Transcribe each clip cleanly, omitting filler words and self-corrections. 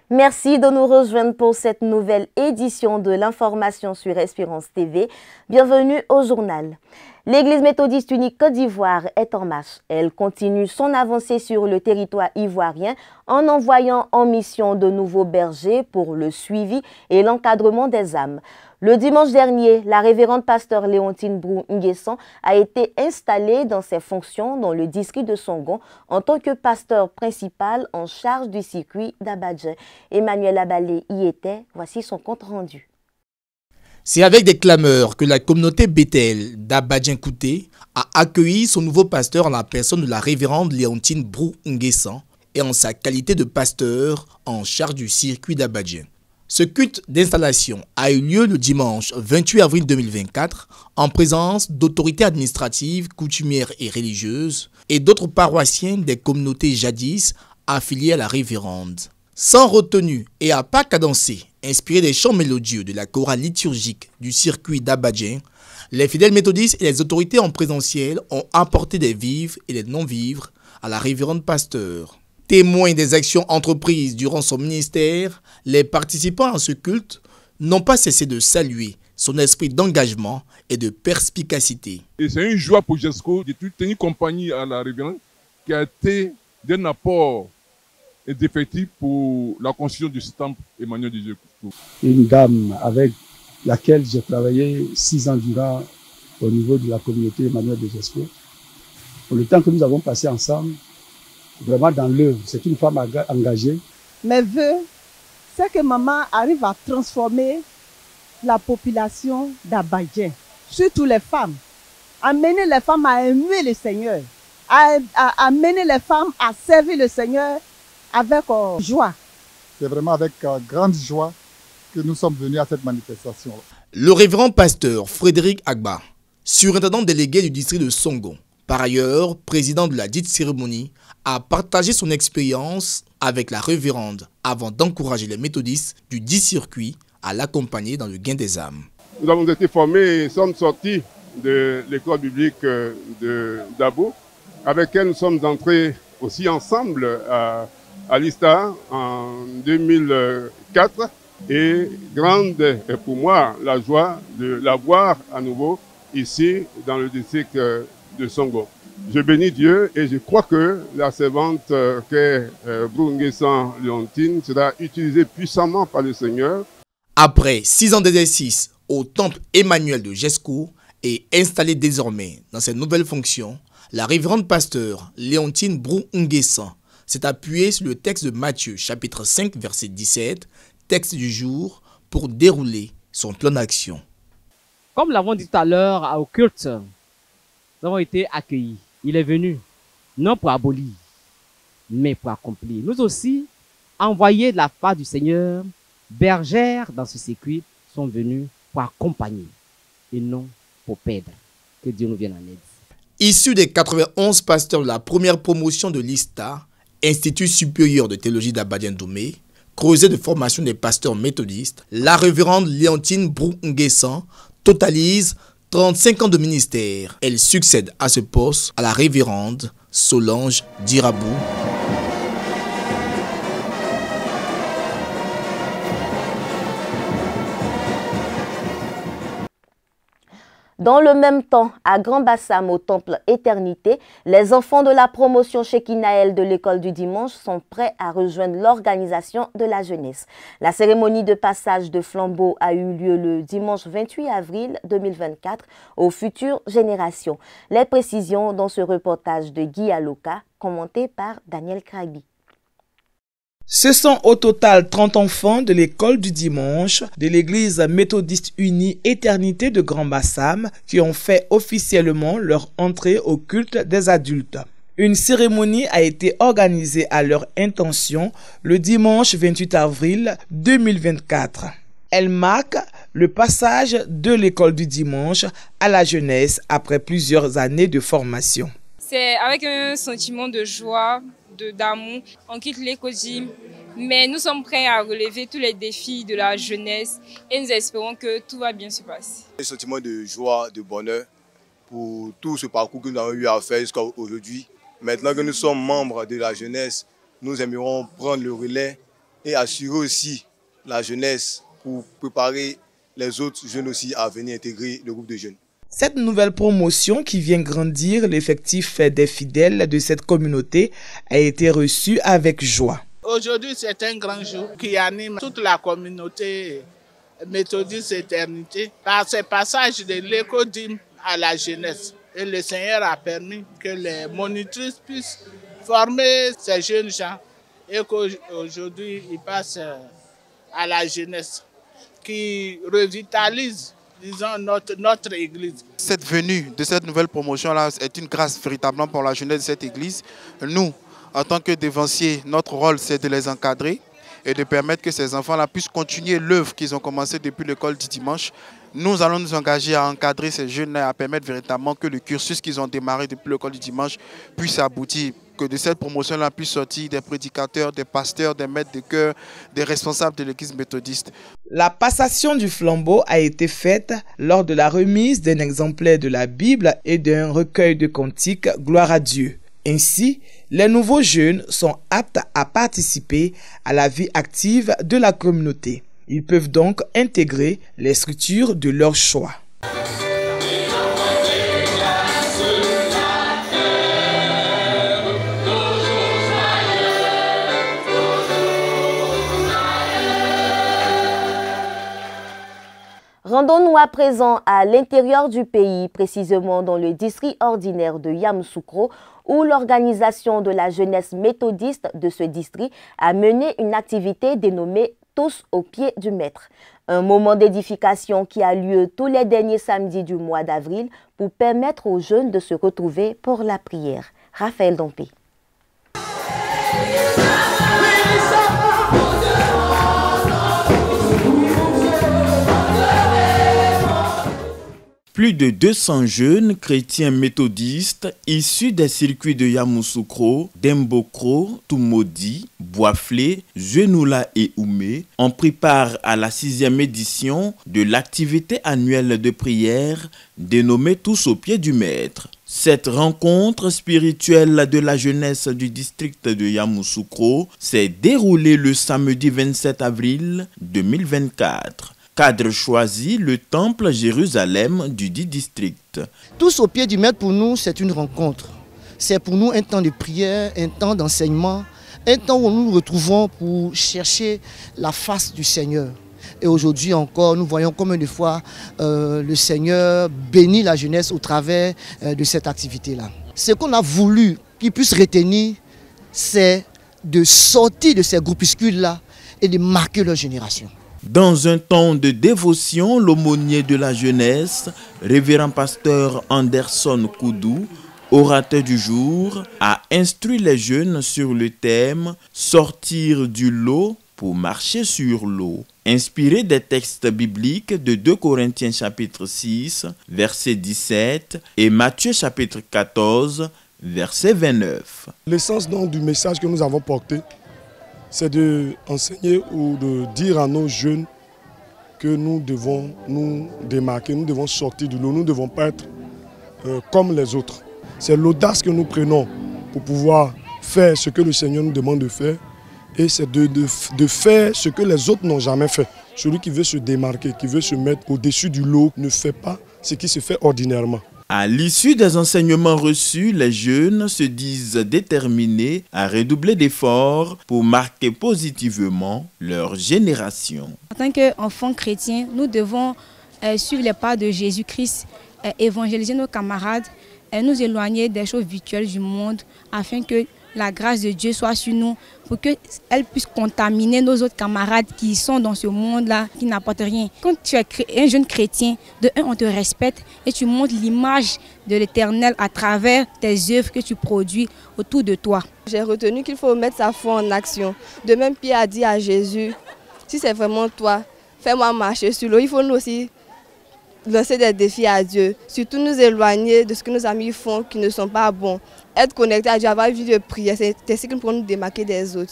Merci de nous rejoindre pour cette nouvelle édition de l'information sur Espérance TV. Bienvenue au journal. L'Église méthodiste unique Côte d'Ivoire est en marche. Elle continue son avancée sur le territoire ivoirien en envoyant en mission de nouveaux bergers pour le suivi et l'encadrement des âmes. Le dimanche dernier, la révérende pasteur Léontine Brou Nguessan a été installée dans ses fonctions dans le district de Songon en tant que pasteur principal en charge du circuit d'Abadjan. Emmanuel Abalé y était. Voici son compte rendu. C'est avec des clameurs que la communauté Bethel d'Abadjan-Kouté a accueilli son nouveau pasteur en la personne de la révérende Léontine Brou Nguessan et en sa qualité de pasteur en charge du circuit d'Abadjan. Ce culte d'installation a eu lieu le dimanche 28 avril 2024 en présence d'autorités administratives, coutumières et religieuses et d'autres paroissiens des communautés jadis affiliées à la révérende. Sans retenue et à pas cadencé, inspiré des chants mélodieux de la chorale liturgique du circuit d'Abadjan, les fidèles méthodistes et les autorités en présentiel ont apporté des vivres et des non-vivres à la révérende pasteur. Témoins des actions entreprises durant son ministère, les participants à ce culte n'ont pas cessé de saluer son esprit d'engagement et de perspicacité. Et c'est une joie pour Jesco de tenir compagnie à la révérende qui a été d'un apport d'effectifs pour la construction du temple Emmanuel de Jesco. Une dame avec laquelle j'ai travaillé 6 ans durant au niveau de la communauté Emmanuel de Jesco. Pour le temps que nous avons passé ensemble, vraiment dans l'œuvre, c'est une femme engagée. Mes vœux, c'est que maman arrive à transformer la population d'Abadjan, surtout les femmes. Amener les femmes à aimer le Seigneur, à amener les femmes à servir le Seigneur avec joie. C'est vraiment avec grande joie que nous sommes venus à cette manifestation. Le révérend pasteur Frédéric Agba, surintendant délégué du district de Songon, par ailleurs président de la dite cérémonie, a partagé son expérience avec la révérende avant d'encourager les méthodistes du dit circuit à l'accompagner dans le gain des âmes. Nous avons été formés et sommes sortis de l'école biblique d'Abo, avec elle nous sommes entrés aussi ensemble à l'ISTA en 2004. Et grande est pour moi la joie de la voir à nouveau ici dans le district de Songo. Je bénis Dieu et je crois que la servante qu'est Brou Nguessan Léontine sera utilisée puissamment par le Seigneur. Après 6 ans d'exercice au temple Emmanuel de Jesco et installée désormais dans ses nouvelles fonctions, la révérende pasteur Léontine Brou Nguessan s'est appuyée sur le texte de Matthieu chapitre 5 verset 17, texte du jour, pour dérouler son plan d'action. Comme l'avons dit tout à l'heure au culte, nous avons été accueillis. Il est venu, non pour abolir, mais pour accomplir. Nous aussi, envoyés de la part du Seigneur, bergères dans ce circuit, sont venus pour accompagner et non pour perdre. Que Dieu nous vienne en aide. Issu des 91 pasteurs de la première promotion de l'ISTA, Institut supérieur de théologie d'Abadjan-Doumé, creuset de formation des pasteurs méthodistes, la révérende Léontine Brou Nguessan totalise 35 ans de ministère. Elle succède à ce poste à la révérende Solange Dirabou. Dans le même temps, à Grand Bassam, au temple Éternité, les enfants de la promotion Shekinaël de l'école du dimanche sont prêts à rejoindre l'organisation de la jeunesse. La cérémonie de passage de flambeau a eu lieu le dimanche 28 avril 2024 aux futures générations. Les précisions dans ce reportage de Guy Aloka, commenté par Daniel Krabi. Ce sont au total 30 enfants de l'école du dimanche de l'église méthodiste unie Éternité de Grand Bassam qui ont fait officiellement leur entrée au culte des adultes. Une cérémonie a été organisée à leur intention le dimanche 28 avril 2024. Elle marque le passage de l'école du dimanche à la jeunesse après plusieurs années de formation. C'est avec un sentiment de joie, d'amour, on quitte l'école, mais nous sommes prêts à relever tous les défis de la jeunesse et nous espérons que tout va bien se passer. Un sentiment de joie, de bonheur pour tout ce parcours que nous avons eu à faire jusqu'à aujourd'hui. Maintenant que nous sommes membres de la jeunesse, nous aimerons prendre le relais et assurer aussi la jeunesse pour préparer les autres jeunes aussi à venir intégrer le groupe de jeunes. Cette nouvelle promotion qui vient grandir l'effectif des fidèles de cette communauté a été reçue avec joie. Aujourd'hui, c'est un grand jour qui anime toute la communauté méthodiste Éternité par ce passage de l'éco-dîme à la jeunesse. Et le Seigneur a permis que les monitrices puissent former ces jeunes gens et qu'aujourd'hui, ils passent à la jeunesse qui revitalise, disons, notre église. Cette venue de cette nouvelle promotion-là est une grâce véritablement pour la jeunesse de cette église. Nous, en tant que dévanciers, notre rôle, c'est de les encadrer et de permettre que ces enfants-là puissent continuer l'œuvre qu'ils ont commencée depuis l'école du dimanche. Nous allons nous engager à encadrer ces jeunes et à permettre véritablement que le cursus qu'ils ont démarré depuis l'école du dimanche puisse aboutir. Que de cette promotion-là puisse sortir des prédicateurs, des pasteurs, des maîtres de chœur, des responsables de l'église méthodiste. La passation du flambeau a été faite lors de la remise d'un exemplaire de la Bible et d'un recueil de cantiques « Gloire à Dieu ». Ainsi, les nouveaux jeunes sont aptes à participer à la vie active de la communauté. Ils peuvent donc intégrer les structures de leur choix. Rendons-nous à présent à l'intérieur du pays, précisément dans le district ordinaire de Yamoussoukro, où l'organisation de la jeunesse méthodiste de ce district a mené une activité dénommée « Tous au pied du maître ». Un moment d'édification qui a lieu tous les derniers samedis du mois d'avril pour permettre aux jeunes de se retrouver pour la prière. Raphaël Dompé. Plus de 200 jeunes chrétiens méthodistes issus des circuits de Yamoussoukro, d'Embokro, Toumodi, Boisflé, Zenoula et Oumé ont pris part à la 6e édition de l'activité annuelle de prière dénommée Tous au pied du maître. Cette rencontre spirituelle de la jeunesse du district de Yamoussoukro s'est déroulée le samedi 27 avril 2024. Cadre choisi, le temple Jérusalem du dit district. Tous au pied du maître, pour nous, c'est une rencontre. C'est pour nous un temps de prière, un temps d'enseignement, un temps où nous nous retrouvons pour chercher la face du Seigneur. Et aujourd'hui encore, nous voyons combien de fois le Seigneur bénit la jeunesse au travers de cette activité-là. Ce qu'on a voulu qu'ils puissent retenir, c'est de sortir de ces groupuscules-là et de marquer leur génération. Dans un temps de dévotion, l'aumônier de la jeunesse, révérend pasteur Anderson Koudou, orateur du jour, a instruit les jeunes sur le thème « Sortir du lot pour marcher sur l'eau ». Inspiré des textes bibliques de 2 Corinthiens chapitre 6, verset 17 et Matthieu chapitre 14, verset 29. L'essence donc du message que nous avons porté, c'est d'enseigner ou de dire à nos jeunes que nous devons nous démarquer, nous devons sortir du lot, nous ne devons pas être comme les autres. C'est l'audace que nous prenons pour pouvoir faire ce que le Seigneur nous demande de faire et c'est de faire ce que les autres n'ont jamais fait. Celui qui veut se démarquer, qui veut se mettre au-dessus du lot, ne fait pas ce qui se fait ordinairement. À l'issue des enseignements reçus, les jeunes se disent déterminés à redoubler d'efforts pour marquer positivement leur génération. En tant qu'enfants chrétiens, nous devons suivre les pas de Jésus-Christ, évangéliser nos camarades, nous éloigner des choses virtuelles du monde afin que la grâce de Dieu soit sur nous pour qu'elle puisse contaminer nos autres camarades qui sont dans ce monde-là, qui n'apportent rien. Quand tu es un jeune chrétien, de un, on te respecte et tu montres l'image de l'Éternel à travers tes œuvres que tu produis autour de toi. J'ai retenu qu'il faut mettre sa foi en action. De même, Pierre a dit à Jésus, si c'est vraiment toi, fais-moi marcher sur l'eau. Il faut nous aussi lancer des défis à Dieu, surtout nous éloigner de ce que nos amis font qui ne sont pas bons. Être connecté à Dieu, avoir une vie de prière, c'est ce qui peut nous démarquer des autres.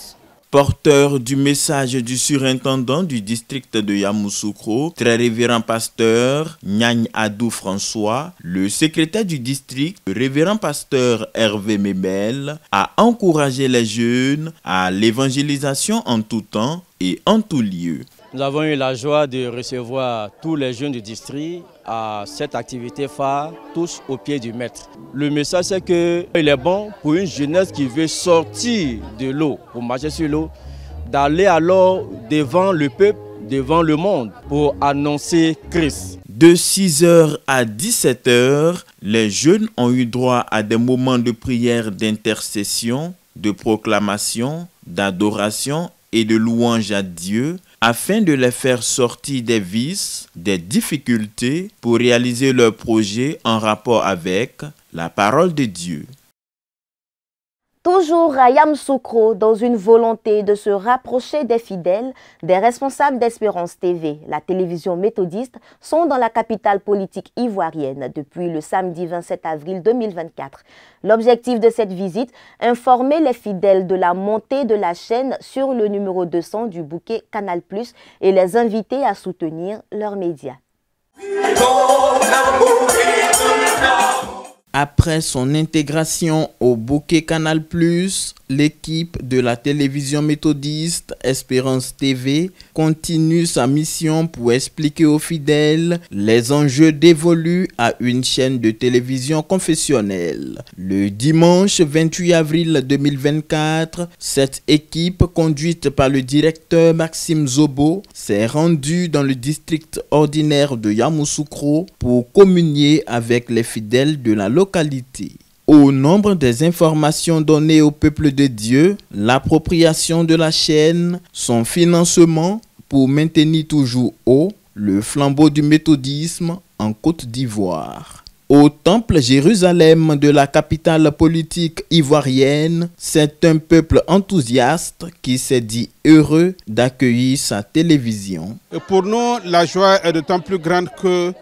Porteur du message du surintendant du district de Yamoussoukro, très révérend pasteur Nyagne Adou François, le secrétaire du district, le révérend pasteur Hervé Mébel, a encouragé les jeunes à l'évangélisation en tout temps et en tout lieu. Nous avons eu la joie de recevoir tous les jeunes du district à cette activité phare, tous au pied du maître. Le message, c'est qu'il est bon pour une jeunesse qui veut sortir de l'eau, pour marcher sur l'eau, d'aller alors devant le peuple, devant le monde, pour annoncer Christ. De 6h à 17h, les jeunes ont eu droit à des moments de prière, d'intercession, de proclamation, d'adoration et de louange à Dieu, afin de les faire sortir des vices, des difficultés, pour réaliser leurs projets en rapport avec la parole de Dieu. Toujours à Yamoussoukro, dans une volonté de se rapprocher des fidèles, des responsables d'Espérance TV, la télévision méthodiste, sont dans la capitale politique ivoirienne depuis le samedi 27 avril 2024. L'objectif de cette visite, informer les fidèles de la montée de la chaîne sur le numéro 200 du bouquet Canal+, et les inviter à soutenir leurs médias. Après son intégration au bouquet Canal+, l'équipe de la télévision méthodiste Espérance TV continue sa mission pour expliquer aux fidèles les enjeux dévolus à une chaîne de télévision confessionnelle. Le dimanche 28 avril 2024, cette équipe, conduite par le directeur Maxime Zobo, s'est rendue dans le district ordinaire de Yamoussoukro pour communier avec les fidèles de la localité. Au nombre des informations données au peuple de Dieu, l'appropriation de la chaîne, son financement pour maintenir toujours haut le flambeau du méthodisme en Côte d'Ivoire. Au temple Jérusalem de la capitale politique ivoirienne, c'est un peuple enthousiaste qui s'est dit heureux d'accueillir sa télévision. Et pour nous, la joie est d'autant plus grande que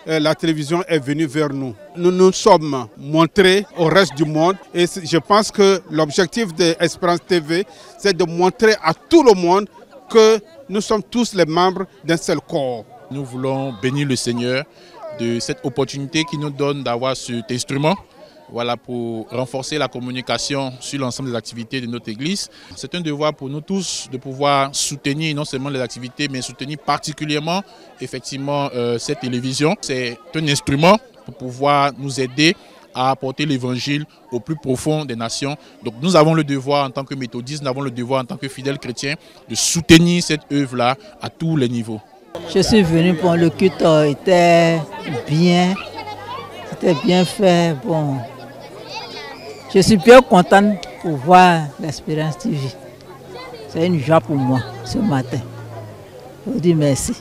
la télévision est venue vers nous. Nous nous sommes montrés au reste du monde et je pense que l'objectif de Espérance TV, c'est de montrer à tout le monde que nous sommes tous les membres d'un seul corps. Nous voulons bénir le Seigneur de cette opportunité qu'il nous donne d'avoir cet instrument. Voilà, pour renforcer la communication sur l'ensemble des activités de notre Église. C'est un devoir pour nous tous de pouvoir soutenir non seulement les activités, mais soutenir particulièrement effectivement cette télévision. C'est un instrument pour pouvoir nous aider à apporter l'évangile au plus profond des nations. Donc nous avons le devoir en tant que méthodistes, nous avons le devoir en tant que fidèles chrétiens de soutenir cette œuvre-là à tous les niveaux. Je suis venu pour le culte, était bien fait. Bon. Je suis bien content pour voir l'Espérance TV. C'est une joie pour moi ce matin. Je vous dis merci.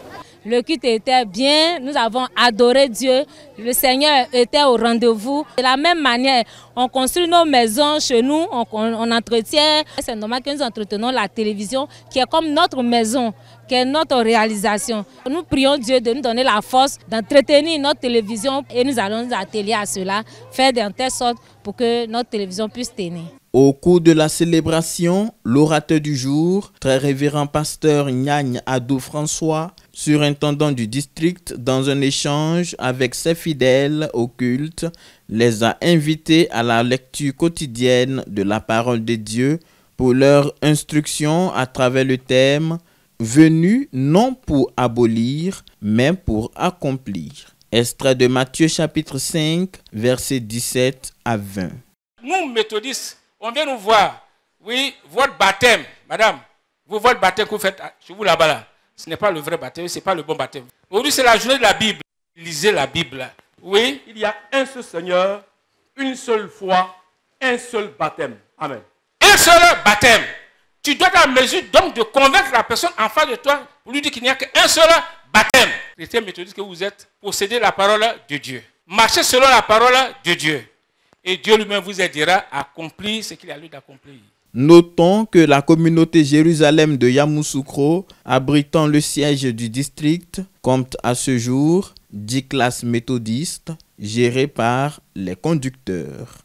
Le culte était bien, nous avons adoré Dieu, le Seigneur était au rendez-vous. De la même manière, on construit nos maisons chez nous, on entretient. C'est normal que nous entretenons la télévision qui est comme notre maison, qui est notre réalisation. Nous prions Dieu de nous donner la force d'entretenir notre télévision et nous allons nous atteler à cela, faire de telle sorte pour que notre télévision puisse tenir. Au cours de la célébration, l'orateur du jour, très révérend pasteur Nyagne Adou François, surintendant du district, dans un échange avec ses fidèles au culte, les a invités à la lecture quotidienne de la parole de Dieu pour leur instruction à travers le thème « Venu non pour abolir, mais pour accomplir ». Extrait de Matthieu chapitre 5, versets 17 à 20. Nous, méthodistes, on vient nous voir. Oui, votre baptême, madame, votre baptême que vous faites chez vous là-bas, là, ce n'est pas le vrai baptême, ce n'est pas le bon baptême. Aujourd'hui, c'est la journée de la Bible. Lisez la Bible. Oui, il y a un seul Seigneur, une seule foi, un seul baptême. Amen. Un seul baptême. Tu dois être en mesure donc de convaincre la personne en face de toi pour lui dire qu'il n'y a qu'un seul baptême. Chrétien méthodiste que vous êtes, possédez la parole de Dieu. Marchez selon la parole de Dieu. Et Dieu lui-même vous aidera à accomplir ce qu'il a lieu d'accomplir. Notons que la communauté Jérusalem de Yamoussoukro, abritant le siège du district, compte à ce jour 10 classes méthodistes gérées par les conducteurs.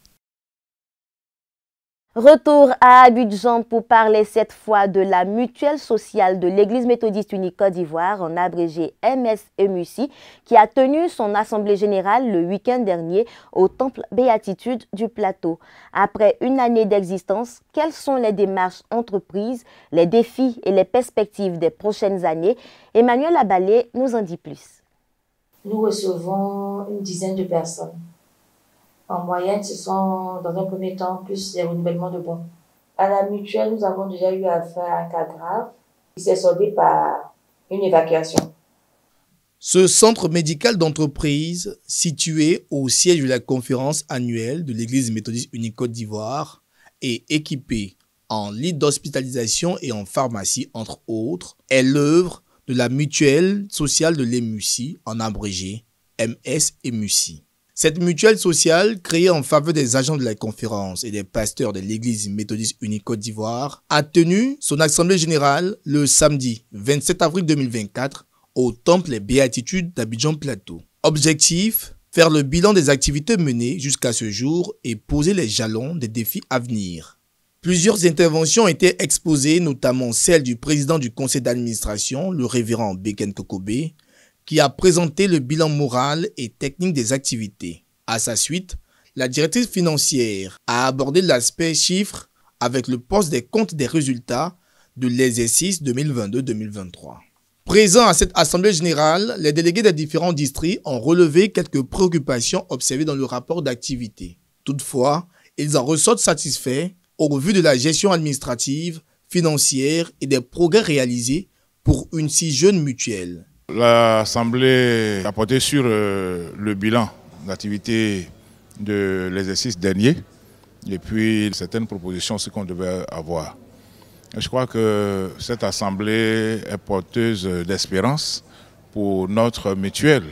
Retour à Abidjan pour parler cette fois de la mutuelle sociale de l'Église méthodiste unie Côte d'Ivoire, en abrégé MSEMUCI, qui a tenu son assemblée générale le week-end dernier au Temple Béatitude du Plateau. Après une année d'existence, quelles sont les démarches entreprises, les défis et les perspectives des prochaines années? Emmanuel Abalé nous en dit plus. Nous recevons une dizaine de personnes. En moyenne, ce sont, dans un premier temps, plus des renouvellements de bons. À la mutuelle, nous avons déjà eu affaire à un cas grave qui s'est soldé par une évacuation. Ce centre médical d'entreprise, situé au siège de la conférence annuelle de l'Église méthodiste unie Côte d'Ivoire, est équipé en lit d'hospitalisation et en pharmacie, entre autres, est l'œuvre de la mutuelle sociale de l'EMUCI, en abrégé MSEMUCI. Cette mutuelle sociale, créée en faveur des agents de la conférence et des pasteurs de l'Église méthodiste unie Côte d'Ivoire, a tenu son assemblée générale le samedi 27 avril 2024 au Temple des Béatitudes d'Abidjan Plateau. Objectif, faire le bilan des activités menées jusqu'à ce jour et poser les jalons des défis à venir. Plusieurs interventions ont été exposées, notamment celle du président du conseil d'administration, le révérend Beken Kokobé, qui a présenté le bilan moral et technique des activités. À sa suite, la directrice financière a abordé l'aspect chiffres avec le poste des comptes des résultats de l'exercice 2022-2023. Présents à cette assemblée générale, les délégués des différents districts ont relevé quelques préoccupations observées dans le rapport d'activité. Toutefois, ils en ressortent satisfaits au vu de la gestion administrative, financière et des progrès réalisés pour une si jeune mutuelle. L'Assemblée a porté sur le bilan d'activité de l'exercice dernier et puis certaines propositions, ce qu'on devait avoir. Je crois que cette Assemblée est porteuse d'espérance pour notre mutuelle.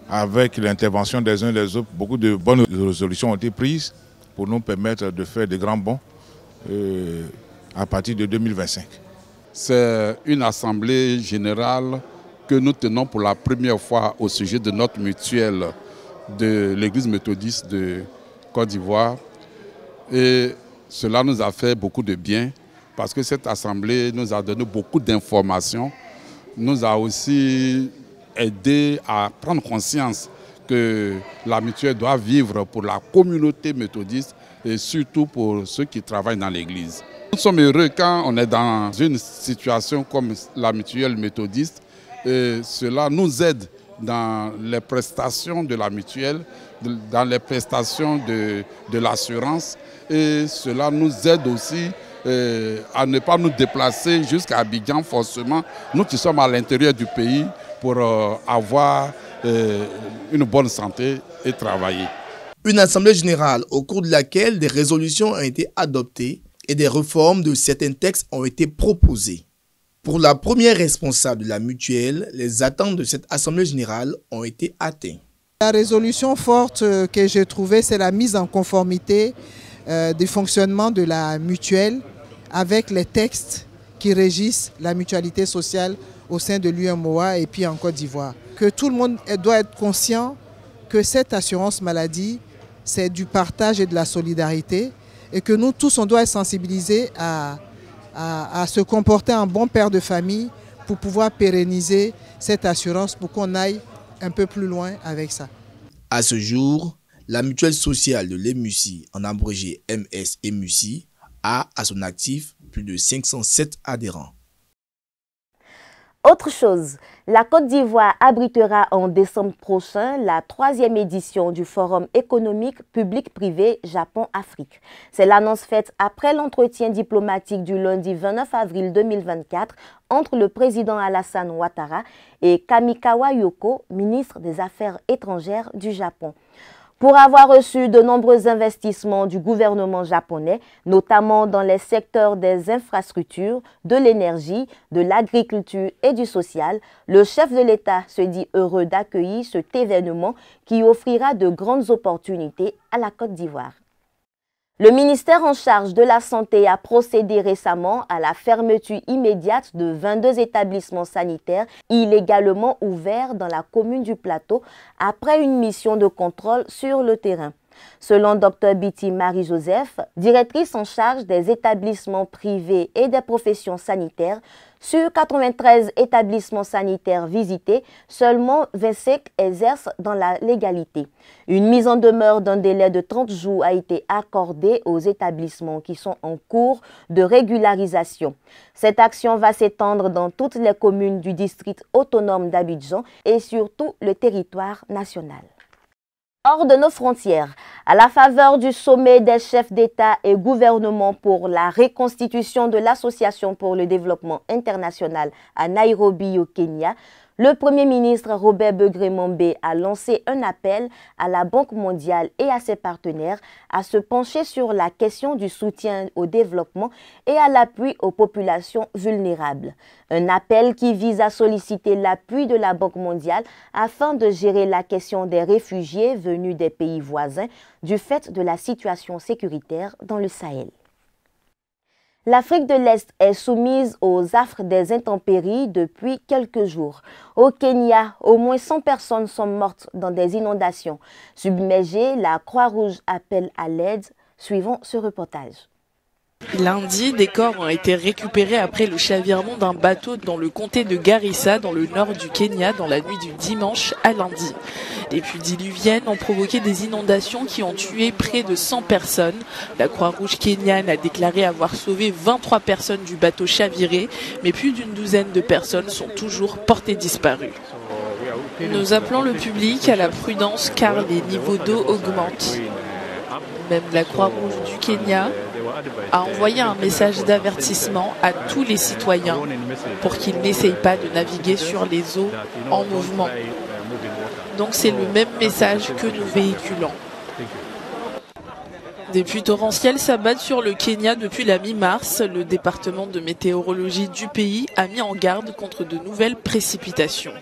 Avec l'intervention des uns et des autres, beaucoup de bonnes résolutions ont été prises pour nous permettre de faire des grands bonds à partir de 2025. C'est une Assemblée générale que nous tenons pour la première fois au sujet de notre mutuelle de l'Église méthodiste de Côte d'Ivoire. Et cela nous a fait beaucoup de bien parce que cette assemblée nous a donné beaucoup d'informations, nous a aussi aidé à prendre conscience que la mutuelle doit vivre pour la communauté méthodiste et surtout pour ceux qui travaillent dans l'Église. Nous sommes heureux quand on est dans une situation comme la mutuelle méthodiste. Et cela nous aide dans les prestations de la mutuelle, dans les prestations de l'assurance. Et cela nous aide aussi à ne pas nous déplacer jusqu'à Abidjan forcément. Nous qui sommes à l'intérieur du pays pour avoir une bonne santé et travailler. Une assemblée générale au cours de laquelle des résolutions ont été adoptées et des réformes de certains textes ont été proposées. Pour la première responsable de la mutuelle, les attentes de cette assemblée générale ont été atteintes. La résolution forte que j'ai trouvée, c'est la mise en conformité du fonctionnement de la mutuelle avec les textes qui régissent la mutualité sociale au sein de l'UMOA et puis en Côte d'Ivoire. Que tout le monde doit être conscient que cette assurance maladie, c'est du partage et de la solidarité et que nous tous, on doit être sensibilisés à se comporter en bon père de famille pour pouvoir pérenniser cette assurance pour qu'on aille un peu plus loin avec ça. À ce jour, la mutuelle sociale de l'EMUCI, en abrégé MSEMUCI, a à son actif plus de 507 adhérents. Autre chose, la Côte d'Ivoire abritera en décembre prochain la 3e édition du Forum économique public-privé Japon-Afrique. C'est l'annonce faite après l'entretien diplomatique du lundi 29 avril 2024 entre le président Alassane Ouattara et Kamikawa Yoko, ministre des Affaires étrangères du Japon. Pour avoir reçu de nombreux investissements du gouvernement japonais, notamment dans les secteurs des infrastructures, de l'énergie, de l'agriculture et du social, le chef de l'État se dit heureux d'accueillir cet événement qui offrira de grandes opportunités à la Côte d'Ivoire. Le ministère en charge de la Santé a procédé récemment à la fermeture immédiate de 22 établissements sanitaires illégalement ouverts dans la commune du Plateau après une mission de contrôle sur le terrain. Selon Dr Biti Marie-Joseph, directrice en charge des établissements privés et des professions sanitaires, sur 93 établissements sanitaires visités, seulement 25 exercent dans la légalité. Une mise en demeure d'un délai de 30 jours a été accordée aux établissements qui sont en cours de régularisation. Cette action va s'étendre dans toutes les communes du district autonome d'Abidjan et sur tout le territoire national. Hors de nos frontières, à la faveur du sommet des chefs d'État et gouvernement pour la reconstitution de l'Association pour le développement international à Nairobi au Kenya, le Premier ministre Robert Begré-Mombé a lancé un appel à la Banque mondiale et à ses partenaires à se pencher sur la question du soutien au développement et à l'appui aux populations vulnérables. Un appel qui vise à solliciter l'appui de la Banque mondiale afin de gérer la question des réfugiés venus des pays voisins du fait de la situation sécuritaire dans le Sahel. L'Afrique de l'Est est soumise aux affres des intempéries depuis quelques jours. Au Kenya, au moins 100 personnes sont mortes dans des inondations. Submergées, la Croix-Rouge appelle à l'aide. Suivons ce reportage. Lundi, des corps ont été récupérés après le chavirement d'un bateau dans le comté de Garissa, dans le nord du Kenya, dans la nuit du dimanche à lundi. Les pluies diluviennes ont provoqué des inondations qui ont tué près de 100 personnes. La Croix-Rouge kenyane a déclaré avoir sauvé 23 personnes du bateau chaviré, mais plus d'une douzaine de personnes sont toujours portées disparues. Nous appelons le public à la prudence car les niveaux d'eau augmentent. Même la Croix-Rouge du Kenya a envoyé un message d'avertissement à tous les citoyens pour qu'ils n'essayent pas de naviguer sur les eaux en mouvement. Donc c'est le même message que nous véhiculons. Des pluies torrentielles s'abattent sur le Kenya depuis la mi-mars. Le département de météorologie du pays a mis en garde contre de nouvelles précipitations.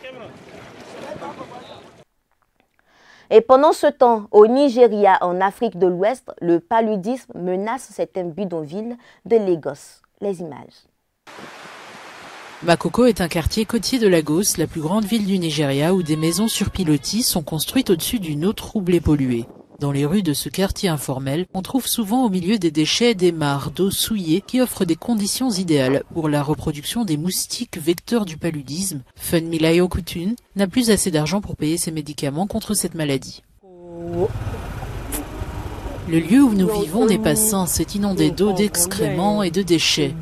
Et pendant ce temps, au Nigeria, en Afrique de l'Ouest, le paludisme menace certains bidonvilles de Lagos. Les images. Makoko est un quartier côtier de Lagos, la plus grande ville du Nigeria, où des maisons sur pilotis sont construites au-dessus d'une eau troublée et polluée. Dans les rues de ce quartier informel, on trouve souvent au milieu des déchets des mares d'eau souillée qui offrent des conditions idéales pour la reproduction des moustiques vecteurs du paludisme. Funmilayo Kutun n'a plus assez d'argent pour payer ses médicaments contre cette maladie. Le lieu où nous vivons n'est pas sain, c'est inondé d'eau, d'excréments et de déchets.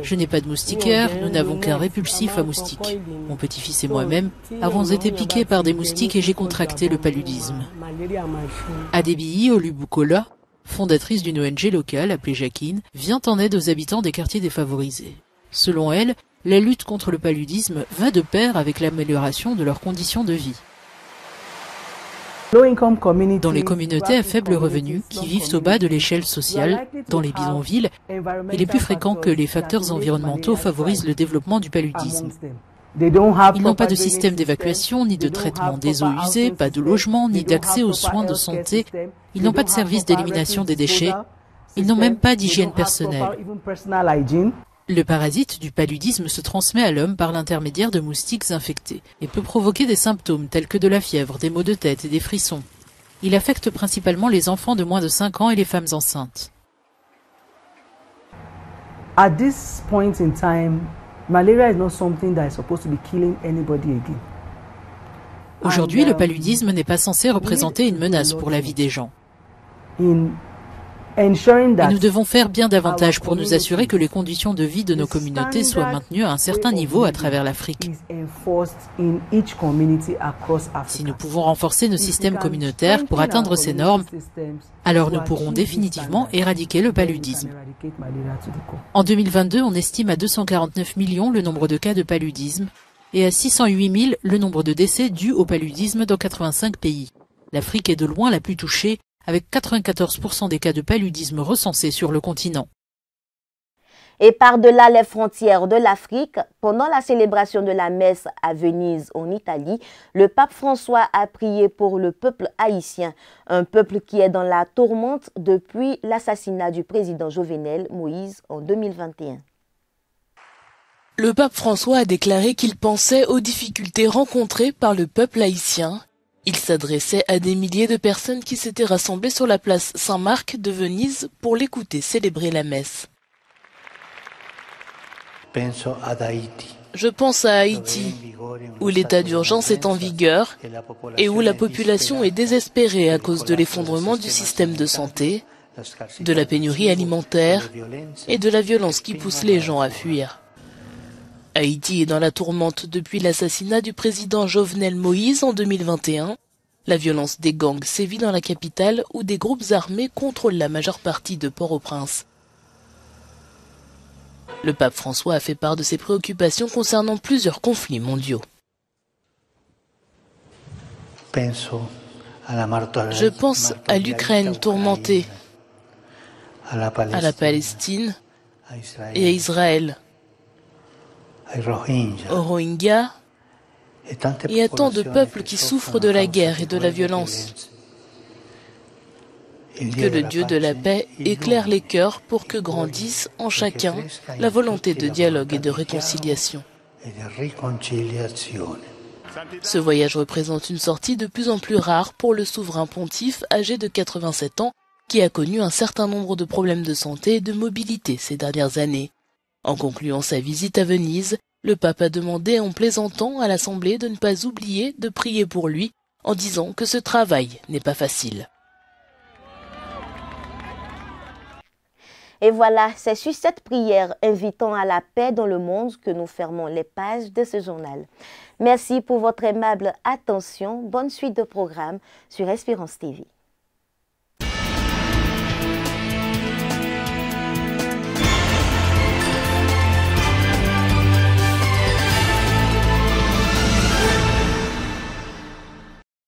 Je n'ai pas de moustiquaire, nous n'avons qu'un répulsif à moustiques. Mon petit-fils et moi-même avons été piqués par des moustiques et j'ai contracté le paludisme. Adebiyi Olubukola, fondatrice d'une ONG locale appelée Jacquine, vient en aide aux habitants des quartiers défavorisés. Selon elle, la lutte contre le paludisme va de pair avec l'amélioration de leurs conditions de vie. Dans les communautés à faible revenu, qui vivent au bas de l'échelle sociale, dans les bidonvilles, il est plus fréquent que les facteurs environnementaux favorisent le développement du paludisme. Ils n'ont pas de système d'évacuation, ni de traitement des eaux usées, pas de logement, ni d'accès aux soins de santé. Ils n'ont pas de service d'élimination des déchets. Ils n'ont même pas d'hygiène personnelle. Le parasite du paludisme se transmet à l'homme par l'intermédiaire de moustiques infectés et peut provoquer des symptômes tels que de la fièvre, des maux de tête et des frissons. Il affecte principalement les enfants de moins de 5 ans et les femmes enceintes. At this point in time, malaria is not something that is supposed to be killing anybody again. Aujourd'hui, le paludisme n'est pas censé représenter une menace pour la vie des gens. Et nous devons faire bien davantage pour nous assurer que les conditions de vie de nos communautés soient maintenues à un certain niveau à travers l'Afrique. Si nous pouvons renforcer nos systèmes communautaires pour atteindre ces normes, alors nous pourrons définitivement éradiquer le paludisme. En 2022, on estime à 249 millions le nombre de cas de paludisme et à 608 000 le nombre de décès dus au paludisme dans 85 pays. L'Afrique est de loin la plus touchée, avec 94% des cas de paludisme recensés sur le continent. Et par-delà les frontières de l'Afrique, pendant la célébration de la messe à Venise, en Italie, le pape François a prié pour le peuple haïtien, un peuple qui est dans la tourmente depuis l'assassinat du président Jovenel Moïse en 2021. Le pape François a déclaré qu'il pensait aux difficultés rencontrées par le peuple haïtien. Il s'adressait à des milliers de personnes qui s'étaient rassemblées sur la place Saint-Marc de Venise pour l'écouter célébrer la messe. Je pense à Haïti, où l'état d'urgence est en vigueur et où la population est désespérée à cause de l'effondrement du système de santé, de la pénurie alimentaire et de la violence qui pousse les gens à fuir. Haïti est dans la tourmente depuis l'assassinat du président Jovenel Moïse en 2021. La violence des gangs sévit dans la capitale où des groupes armés contrôlent la majeure partie de Port-au-Prince. Le pape François a fait part de ses préoccupations concernant plusieurs conflits mondiaux. Je pense à l'Ukraine tourmentée, à la Palestine et à Israël, aux Rohingyas et à tant de peuples qui souffrent de la guerre et de la violence. Que le Dieu de la paix éclaire les cœurs pour que grandisse en chacun la volonté de dialogue et de réconciliation. Ce voyage représente une sortie de plus en plus rare pour le souverain pontife âgé de 87 ans qui a connu un certain nombre de problèmes de santé et de mobilité ces dernières années. En concluant sa visite à Venise, le pape a demandé en plaisantant à l'Assemblée de ne pas oublier de prier pour lui en disant que ce travail n'est pas facile. Et voilà, c'est sur cette prière invitant à la paix dans le monde que nous fermons les pages de ce journal. Merci pour votre aimable attention. Bonne suite de programmes sur Espérance TV.